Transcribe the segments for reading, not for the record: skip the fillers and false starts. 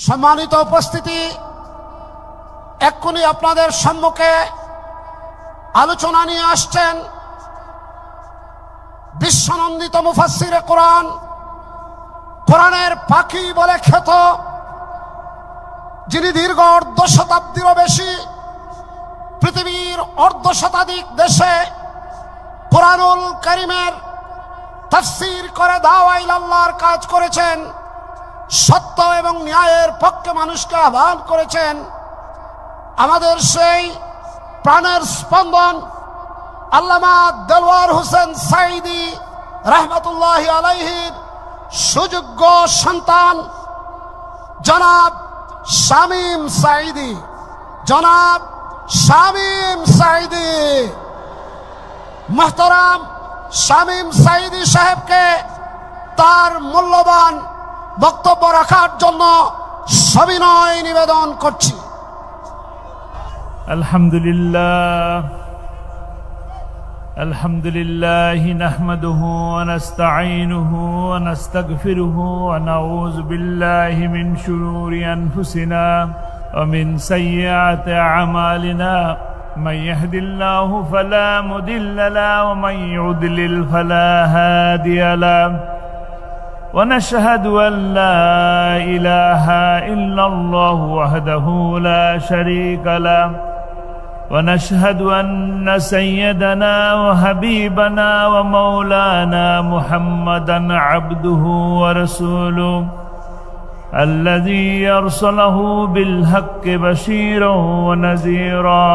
সম্মানিত উপস্থিতি, এক্ষুনি আপনাদের সম্মুখে আলোচনা নিয়ে আসছেন বিশ্বনন্দিত মুফাসসিরে কোরআন, কোরআনের পাখি বলে খ্যাত, যিনি দীর্ঘ অর্ধ শতাব্দীরও বেশি পৃথিবীর অর্ধ শতাধিক দেশে কোরআনুল কারীমের তাফসীর করে দাওয়া ইলাল্লাহর কাজ করেছেন, সত্য এবং ন্যায়ের পক্ষে মানুষকে আহ্বান করেছেন। আমাদের সেই প্রাণের স্পন্দন আল্লামা দেলওয়ার হোসেন সাঈদী রাহমাতুল্লাহি আলাইহির সুযোগ্য সন্তান জনাব শামীম সাঈদী, জনাব শামীম সাঈদী, মুহতারাম শামীম সাঈদী সাহেবকে তার মূল্যবান বক্তব্য রাখার জন্য সবিনয় নিবেদন করছি। আলহামদুলিল্লাহ নাহমাদুহু ওয়া নাস্তাঈনুহু ওয়া নাস্তাগফিরুহু ওয়া নাউযু বিল্লাহি মিন শুরুরি আনফুসিনা ওয়া মিন সাইয়্যাতি আ'মালিনা মান ইয়াহদিল্লাহু ফালা মুদিল্লা লাহু ওয়া মান ইউদ্লিল ফালা হাদিয়া লাহু ونشهد أن لا إله إلا الله وحده لا شريك له ونشهد أن سيدنا وحبيبنا ومولانا محمدا عبده ورسوله الذي أرسله بالحق بشيرا ونذيرا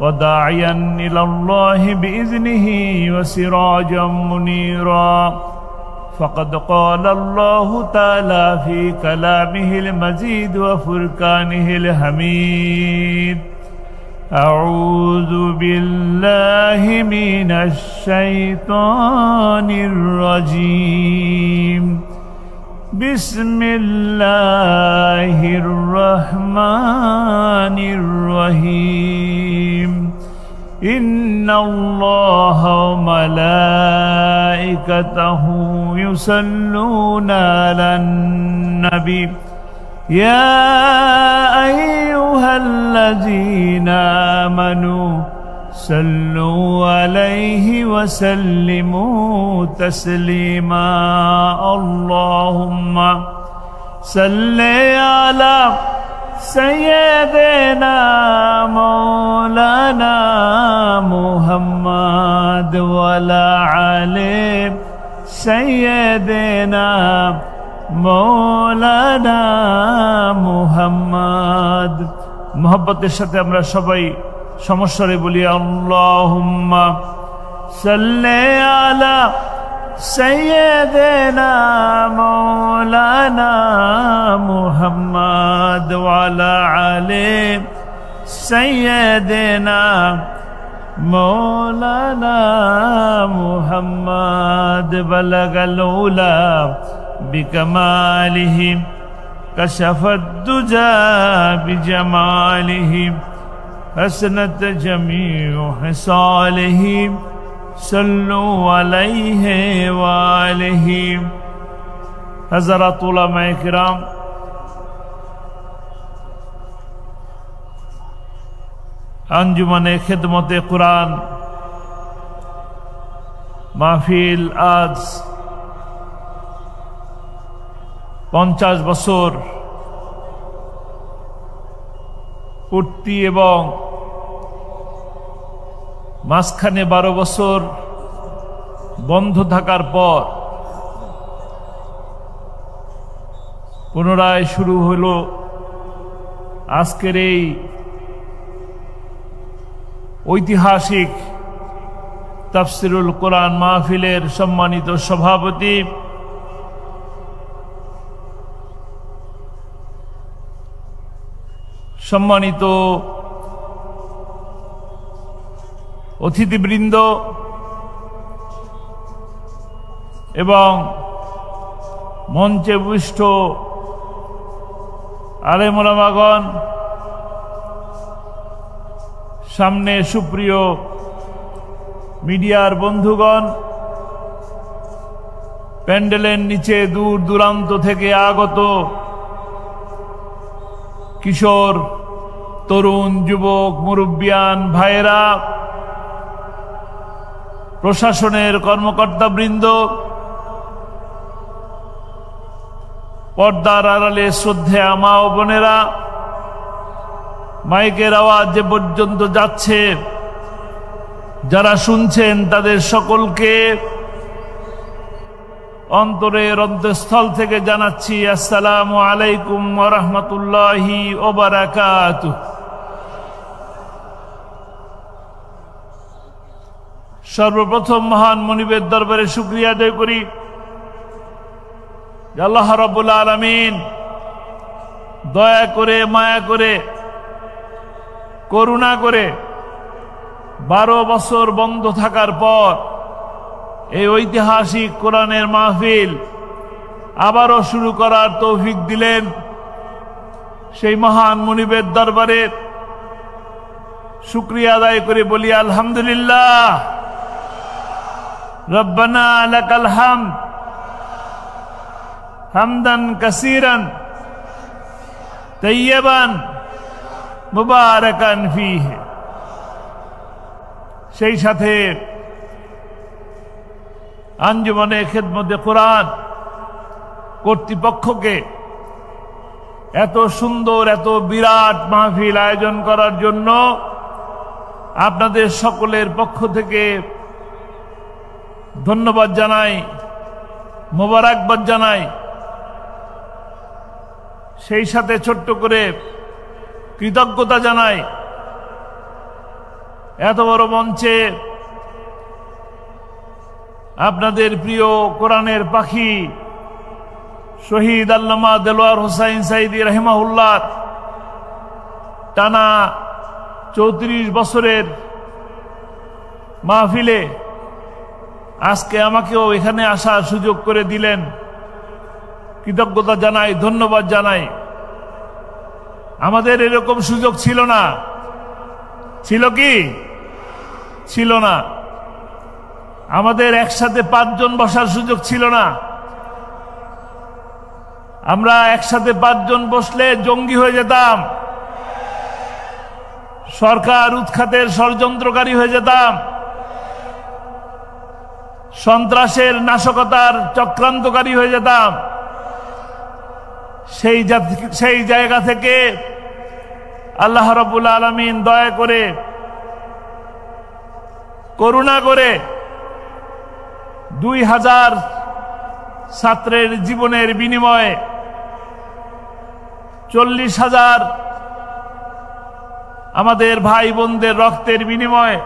وداعيا إلى الله بإذنه وسراجا منيرا فقد قال الله تعالى في كلامه المجيد وفرقانه الحميد أعوذ بالله من الشيطان الرجيم بسم الله الرحمن الرحيم إن الله وملائكته يصلون على النبي يا أيها الذين آمنوا صلوا عليه وسلموا تسليما اللهم صل على سيدنا مولانا محمد وعلى آله سيدنا مولانا মুহাম্মদ। মোহাব্বতের সাথে আমরা সবাই সমস্বরে বলি আল্লাহুম্মা সাল্লি আলা سيدنا مولانا محمد وعلى آله سيدنا مولانا محمد بلغ العلا بكماله كشف الدجى بجماله حسنت جميع خصاله صلوا عليه وآله حضرات علماء کرام، আঞ্জুমানে খিদমতে কুরআন মাহফিল আজ 50 বছর পূর্তি এবং মাঝখানে 12 বছর বন্ধ থাকার পর পুনরায় শুরু হলো আজকের এই ঐতিহাসিক তাফসিরুল কোরআন মাহফিলের সম্মানিত সভাপতি সম্মানিত অতিথিবৃন্দ এবং মঞ্চে উপবিষ্ট আলেম ওলামাগণ, সামনে সুপ্রিয় মিডিয়ার বন্ধুগণ, প্যান্ডেলের নিচে দূর দূরান্ত থেকে আগত কিশোর, তরুণ, যুবক, মুরব্বিয়ান ভাইয়েরা, প্রশাসনের কর্মকর্তাবৃন্দ, পর্দার আড়ালে শ্রদ্ধেয় মা ও বোনেরা, মাইকের আওয়াজ যে পর্যন্ত যাচ্ছে, যারা শুনছেন তাদের সকলকে অন্তরের অন্তঃস্থল থেকে জানাচ্ছি আসসালামু আলাইকুম ওয়া রাহমাতুল্লাহি ওয়া বারাকাতুহু। সর্বপ্রথম মহান মুনিবের দরবারে শুকরিয়া আদায় করি, আল্লাহ রাব্বুল আলামিন দয়া করে, মায়া করে, করুণা করে 12 বছর বন্ধ থাকার পর এই ঐতিহাসিক কোরআনের মাহফিল আবারও শুরু করার তৌফিক দিলেন। সেই মহান মুনিবের দরবারে শুকরিয়া আদায় করে বলি আলহামদুলিল্লাহ। রব্বানা লাকাল হামদ হামদান কাসীরান তাইয়্যিবান মুবারাকান ফীহি। সেই সাথে আঞ্জুমানে খেদমতে কোরআন কর্তৃপক্ষকে এত সুন্দর, এত বিরাট মাহফিল আয়োজন করার জন্য আপনাদের সকলের পক্ষ থেকে ধন্যবাদ জানাই, মোবারকবাদ জানাই। সেই সাথে ছোট্ট করে কৃতজ্ঞতা জানাই এত বড় মঞ্চে আপনাদের প্রিয় কোরআনের পাখি শহীদ আল্লামা দেলোয়ার হোসাইন সাঈদী রাহিমাহুল্লাহ টানা 34 বছরের মাহফিলে আজকে আমাকেও এখানে আসার সুযোগ করে দিলেন। কৃতজ্ঞতা জানাই, ধন্যবাদ জানাই। আমাদের এরকম সুযোগ ছিল না। ছিল কি? ছিল না। আমাদের একসাথে 5 জন বসার সুযোগ ছিল না। আমরা একসাথে 5 জন বসলে জঙ্গি হয়ে যেতাম, সরকার উৎখাতের ষড়যন্ত্রকারী হয়ে যেতাম, সন্ত্রাসের নাশকতার চক্রান্তকারী হয়ে যেতাম। সেই জায়গা থেকে আল্লাহ রাব্বুল আলামিন দয়া করে, করুণা করে 2000 ছাত্রের জীবনের বিনিময়ে 40,000 আমাদের ভাই বোনদের রক্তের বিনিময়ে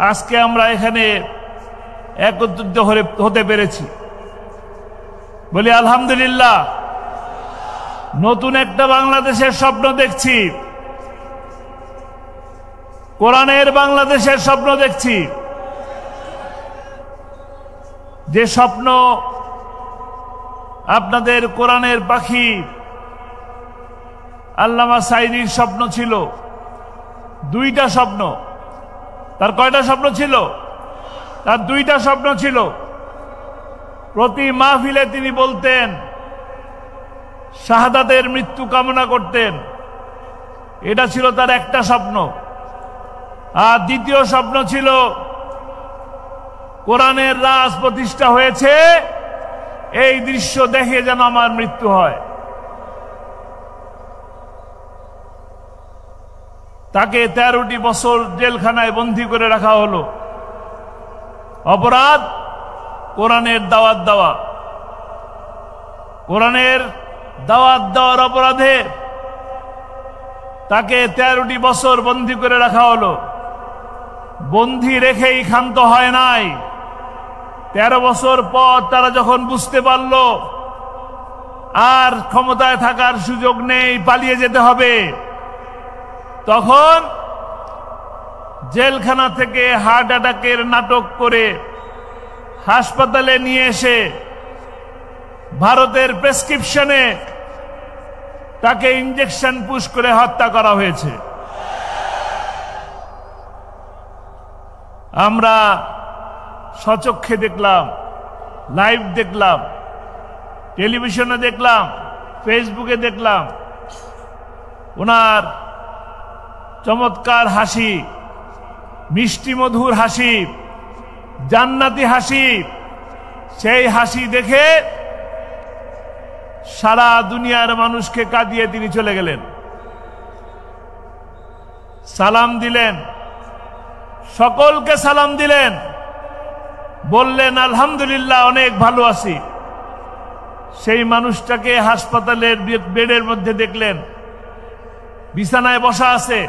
আজকে আমরা এখানে একত্রিত হতে পেরেছি। বলি আলহামদুলিল্লাহ। নতুন একটা বাংলাদেশের স্বপ্ন দেখছি, কোরআনের বাংলাদেশের স্বপ্ন দেখছি। যে স্বপ্ন আপনাদের কোরআনের পাখি আল্লামা সাঈদীর স্বপ্ন ছিল, 2টা স্বপ্ন। তার কয়টা স্বপ্ন ছিল? তার 2টা স্বপ্ন ছিল। প্রতি মাহফিলে তিনি বলতেন, শাহাদাতের মৃত্যু কামনা করতেন। এটা ছিল তার একটা স্বপ্ন। আর দ্বিতীয় স্বপ্ন ছিল কোরআনের রাজ প্রতিষ্ঠা হয়েছে, এই দৃশ্য দেখে যেন আমার মৃত্যু হয়। তাকে 13টি বছর জেলখানায় বন্দী করে রাখা হলো। অপরাধ কোরআনের দাওয়াত দেওয়া। কোরআনের দাওয়াত দেওয়ার অপরাধে তাকে 13টি বছর বন্দী করে রাখা হলো। বন্দী রেখেই ক্ষান্ত হয় নাই। 13 বছর পর তারা যখন বুঝতে পারল আর ক্ষমতায় থাকার সুযোগ নেই, পালিয়ে যেতে হবে, তখন জেলখানা থেকে হার্ট অ্যাটাকের নাটক করে হাসপাতালে নিয়ে এসে ভারতের প্রেসক্রিপশনে তাকে ইনজেকশন পুশ করে হত্যা করা হয়েছে। আমরা সচক্ষে দেখলাম, লাইভ দেখলাম, টেলিভিশনে দেখলাম, ফেসবুকে দেখলাম। ওনার চমৎকার হাসি, মিষ্টি মধুর হাসি, জান্নাতি হাসি, সেই হাসি দেখে সারা দুনিয়ার মানুষকে কাঁদিয়ে তিনি চলে গেলেন। সালাম দিলেন, সকলকে সালাম দিলেন, বললেন আলহামদুলিল্লাহ অনেক ভালো আছি। সেই মানুষটাকে হাসপাতালের বেডের মধ্যে দেখলেন, বিছানায় বসা আছে,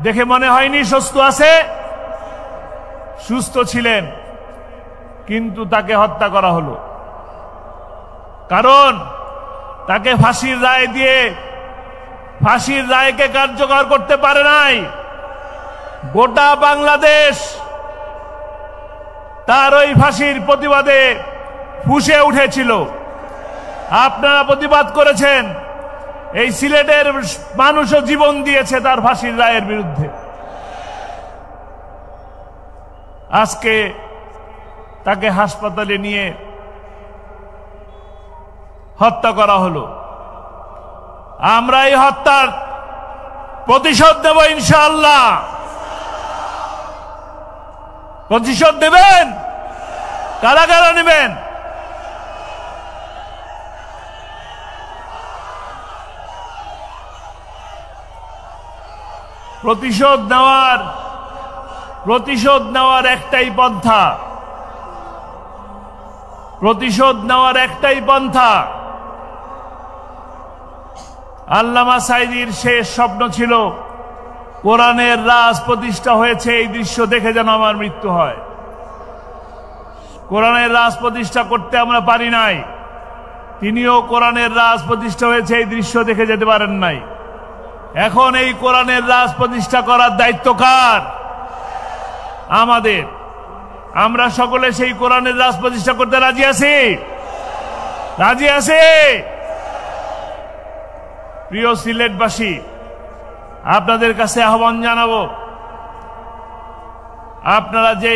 দেখে মনে হয়নি সুস্থ আছে। সুস্থ ছিলেন, কিন্তু তাকে হত্যা করা হলো। কারণ তাকে ফাঁসির রায় দিয়ে ফাঁসির রায়কে কার্যকর করতে পারে নাই। গোটা বাংলাদেশ তার ওই ফাঁসির প্রতিবাদে ফুঁসে উঠেছিল। আপনারা প্রতিবাদ করেছেন, এই সিলেটের মানুষও জীবন দিয়েছে তার ফাঁসির রায়ের বিরুদ্ধে। আজকে তাকে হাসপাতালে নিয়ে হত্যা করা হলো। আমরা এই হত্যার প্রতিশোধ নেব ইনশাআল্লাহ। প্রতিশোধ নেবেন? কারা কারা নেবেন? প্রতিশোধ নেওয়ার একটাই পন্থা, প্রতিশোধ নেওয়ার একটাই পন্থা। আল্লামা সাঈদীর শেষ স্বপ্ন ছিল কোরআনের রাজ প্রতিষ্ঠা হয়েছে, এই দৃশ্য দেখে যেন আমার মৃত্যু হয়। কোরআনের রাজ প্রতিষ্ঠা করতে আমরা পারি নাই, তিনিও কোরআনের রাজ প্রতিষ্ঠা হয়েছে এই দৃশ্য দেখে যেতে পারেন নাই। এখন এই কোরআনের রাজ প্রতিষ্ঠা করার দায়িত্ব কার? আমাদের। আমরা সকলে সেই কোরআনের রাজ প্রতিষ্ঠা করতে রাজি আছি? রাজি আছি? প্রিয় সিলেটবাসী, আপনাদের কাছে আহ্বান জানাবো, আপনারা যে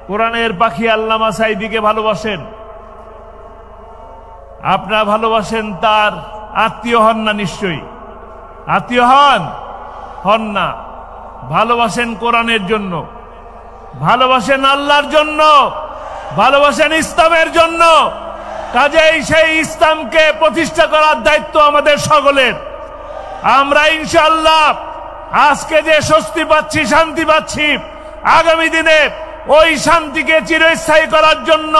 কোরআনের পাখি আল্লামা সাঈদীকে ভালোবাসেন, আপনারা ভালোবাসেন, তার আত্মীয় হন না? নিশ্চয়ই আত্মীয় হন না। ভালোবাসেন কোরআনের জন্য, ভালোবাসেন আল্লাহর জন্য, ভালোবাসেন ইসলামের জন্য। কাজেই সেই ইসলামকে প্রতিষ্ঠা করার দায়িত্ব আমাদের সকলের। আমরা ইনশাআল্লাহ আজকে যে স্বস্তি পাচ্ছি, শান্তি পাচ্ছি, আগামী দিনে ওই শান্তিকে চিরস্থায়ী করার জন্য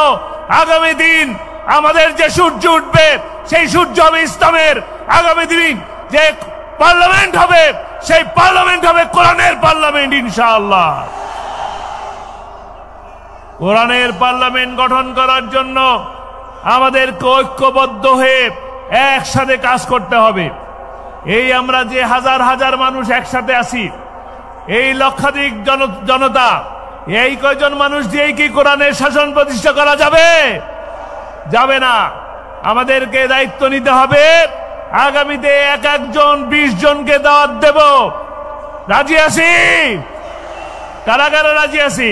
আগামী দিন আমাদের যে সূর্য উঠবে, সেই সূর্য হবে ইসলামের। আগামী দিন যে পার্লামেন্ট হবে, সেই পার্লামেন্ট হবে কোরআনের পার্লামেন্ট ইনশাআল্লাহ। কোরআনের পার্লামেন্ট গঠন করার জন্য আমাদেরকে ঐক্যবদ্ধ হয়ে একসাথে কাজ করতে হবে। এই আমরা যে হাজার হাজার মানুষ একসাথে আছি, এই লক্ষাধিক জনতা, এই কয়জন মানুষ দিয়েই কি কোরআনের শাসন প্রতিষ্ঠা করা যাবে? যাবে না। আমাদেরকে দায়িত্ব নিতে হবে, আগামীতে এক একজন 20 জনকে দাওয়াত দেব। রাজি আছি? কারা কারা রাজি আছি?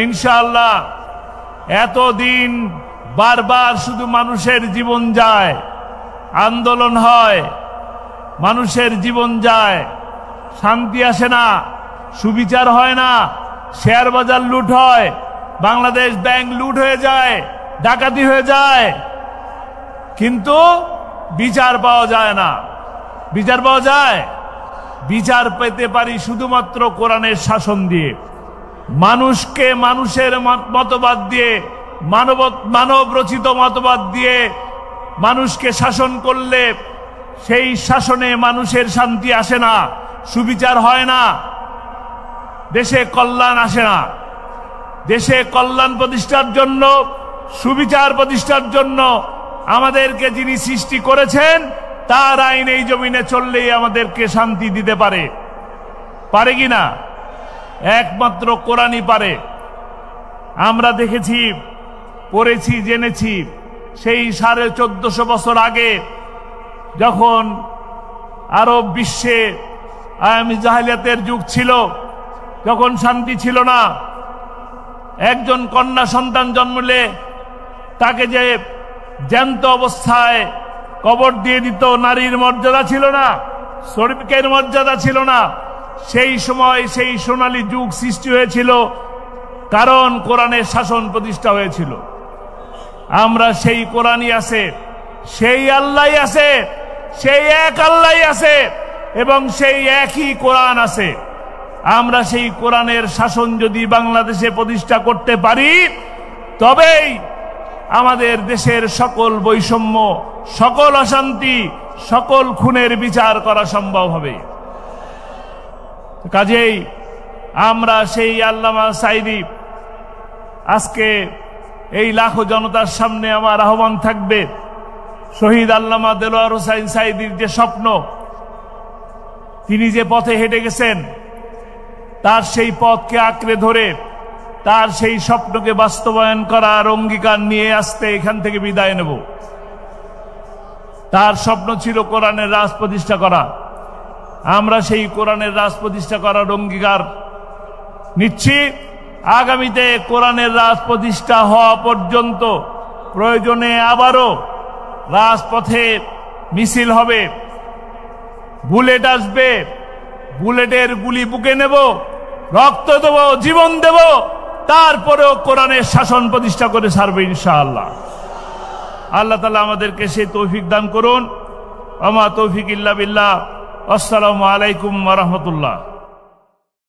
ইনশাআল্লাহ। এতদিন বারবার শুধু মানুষের জীবন যায়, আন্দোলন হয়, মানুষের জীবন যায়, শান্তি আসে না, সুবিচার হয় না, শেয়ার বাজার লুট হয়, বাংলাদেশ ব্যাংক লুট হয়ে যায়, ডাকাতি হয়ে যায়, কিন্তু বিচার পাওয়া যায় না। বিচার পাওয়া যায়? বিচার পেতে পারি শুধুমাত্র কোরআনের শাসন দিয়ে। মানুষকে মানুষের মতবাদ দিয়ে, মানব রচিত মতবাদ দিয়ে মানুষকে শাসন করলে সেই শাসনে মানুষের শান্তি আসে না, সুবিচার হয় না, দেশে কল্যাণ আসে না। দেশে কল্যাণ প্রতিষ্ঠার জন্য, সুবিচার প্রতিষ্ঠার জন্য আমাদেরকে যিনি সৃষ্টি করেছেন, তার আইন এই জমিনে চললেই আমাদেরকে শান্তি দিতে পারে। পারে কিনা? একমাত্র কোরআনই পারে। আমরা দেখেছি, পড়েছি, জেনেছি, সেই 1450 বছর আগে যখন আরব বিশ্বে আয়ামি জাহেলিয়াতের যুগ ছিল, যখন শান্তি ছিল না, একজন কন্যা সন্তান জন্মলে তাকে যে জ্যান্ত অবস্থায় কবর দিয়ে দিত, নারীর মর্যাদা ছিল না, শ্রমিকের মর্যাদা ছিল না। সেই সময় সেই সোনালী যুগ সৃষ্টি হয়েছিল, কারণ কোরআনের শাসন প্রতিষ্ঠা হয়েছিল। আমরা সেই কোরআনই আছে, সেই আল্লাহ আছে, সেই এক আল্লাহ আছে এবং সেই একই কোরআন আছে। আমরা সেই কোরআনের শাসন যদি বাংলাদেশে প্রতিষ্ঠা করতে পারি, তবেই আমাদের দেশের সকল বৈষম্য, সকল অশান্তি, সকল খুনের বিচার করা সম্ভব হবে। কাজেই আমরা সেই আল্লামা সাঈদী, আজকে এই লাখো জনতার সামনে আমার আহ্বান থাকবে, শহীদ আল্লামা দেলোয়ার হোসাইন সাঈদীর যে স্বপ্ন, তিনি যে পথে হেঁটে গেছেন, তার সেই পথকে আঁকড়ে ধরে তার সেই স্বপ্নকে বাস্তবায়ন করার অঙ্গীকার নিয়ে আসতে এখান থেকে বিদায় নেব। তার স্বপ্ন ছিল কোরআনের রাজ প্রতিষ্ঠা করা। আমরা সেই কোরআনের রাজ প্রতিষ্ঠা করার অঙ্গীকার নিচ্ছি। আগামীতে কোরআনের রাজ প্রতিষ্ঠা হওয়া পর্যন্ত প্রয়োজনে আবারও রাজপথে মিছিল হবে, বুলেট আসবে, বুলেটের গুলি বুকে নেব, রক্ত দেব, জীবন দেব, তারপরেও কোরআনের শাসন প্রতিষ্ঠা করে ছাড়বে ইনশাআল্লাহ। আল্লাহ তাআলা আমাদেরকে সেই তৌফিক দান করুন। ওয়া মা তৌফিক ইল্লা বিল্লাহ। আসসালামু আলাইকুম ওয়া রাহমাতুল্লাহ।